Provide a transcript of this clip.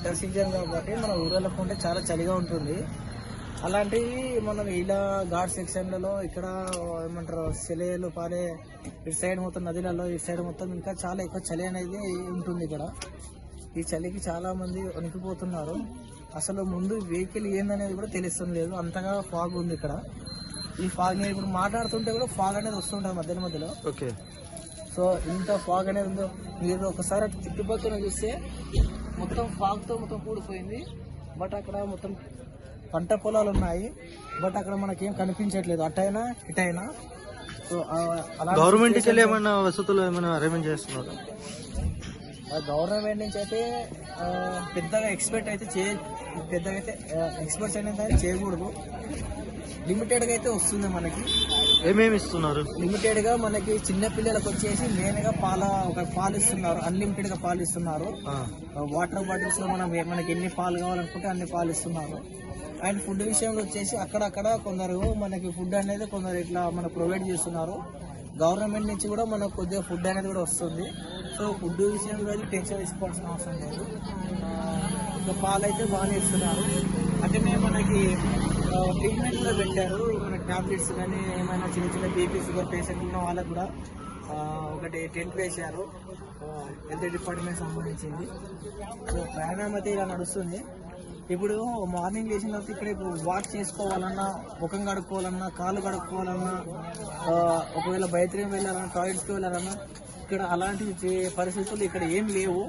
Winter season కాబట్టి మన ఊళ్ళలో ఉంటే చాలా చలిగా ఉంటుంది. అలాంటివి మనం ఇలా ఘాట్ సెక్షన్లలో ఇక్కడ ఏమంటారు సెలయేలు పారే ఇటు సైడ్ మొత్తం నదులలో ఇటు సైడ్ మొత్తం ఇంకా చాలా ఎక్కువ చలి అనేది ఉంటుంది ఇక్కడ. ఈ చలికి చాలా మంది వణికిపోతున్నారు. అసలు ముందు వెహికల్ ఏందనేది కూడా తెలుస్తుంది లేదు, అంతగా ఫాగ్ ఉంది ఇక్కడ. ఈ ఫాగ్ నేను ఇప్పుడు మాట్లాడుతుంటే కూడా ఫాగ్ అనేది వస్తుంటుంది మధ్యలో. ఓకే. సో ఇంత ఫాగ్ అనేది ఉందో మీరు ఒకసారి చుట్టుపక్కల చూస్తే మొత్తం ఫాగ్తో మొత్తం కూడిపోయింది. బట్ అక్కడ మొత్తం పంట పొలాలు ఉన్నాయి, బట్ అక్కడ మనకేం కనిపించట్లేదు అటైనా ఇటైనా. సో గవర్నమెంట్ ఏమైనా వసతులు ఏమైనా అరేంజ్ చేస్తున్నారు? గవర్నమెంట్ నుంచి అయితే పెద్దగా ఎక్స్పెక్ట్స్ అనేది చేయకూడదు. లిమిటెడ్గా అయితే వస్తుంది మనకి. ఏమేమి ఇస్తున్నారు? లిమిటెడ్గా మనకి చిన్న పిల్లలకు వచ్చేసి మెయిన్గా పాలు ఇస్తున్నారు, అన్లిమిటెడ్గా పాలు ఇస్తున్నారు. వాటర్ బాటిల్స్ లో మనకి ఎన్ని పాలు కావాలనుకుంటే అన్ని పాలు ఇస్తున్నారు. అండ్ ఫుడ్ విషయంలో వచ్చేసి అక్కడక్కడ కొందరు మనకి ఫుడ్ అనేది కొందరు ఇట్లా మనకు ప్రొవైడ్ చేస్తున్నారు. గవర్నమెంట్ నుంచి కూడా మనకు కొద్దిగా ఫుడ్ అనేది కూడా వస్తుంది. సో ఫుడ్ విషయంలో టెన్షన్ తీసుకోవాల్సిన అవసరం లేదు. ఇంకా పాలు అయితే బాగానే ఇస్తున్నారు. అంటే మనకి ట్రీట్మెంట్ కూడా పెట్టారు. మనకి టాబ్లెట్స్ కానీ ఏమైనా చిన్న చిన్న బీపీ షుగర్ పేషెంట్ ఉన్న వాళ్ళకు కూడా ఒకటి టెంట్ వేశారు, హెల్త్ డిపార్ట్మెంట్ సంబంధించింది. సో ప్రయాణం అయితే ఇలా నడుస్తుంది. ఇప్పుడు మార్నింగ్ లేచిన తర్వాత ఇప్పుడు వాక్ చేసుకోవాలన్నా, ముఖం కడుక్కోవాలన్నా, కాళ్ళు కడుక్కోవాలన్నా, ఒకవేళ బయటకి వెళ్ళాలన్నా, టాయిలెట్స్కి వెళ్ళాలన్నా ఇక్కడ అలాంటి పరిస్థితులు ఇక్కడ ఏం లేవు.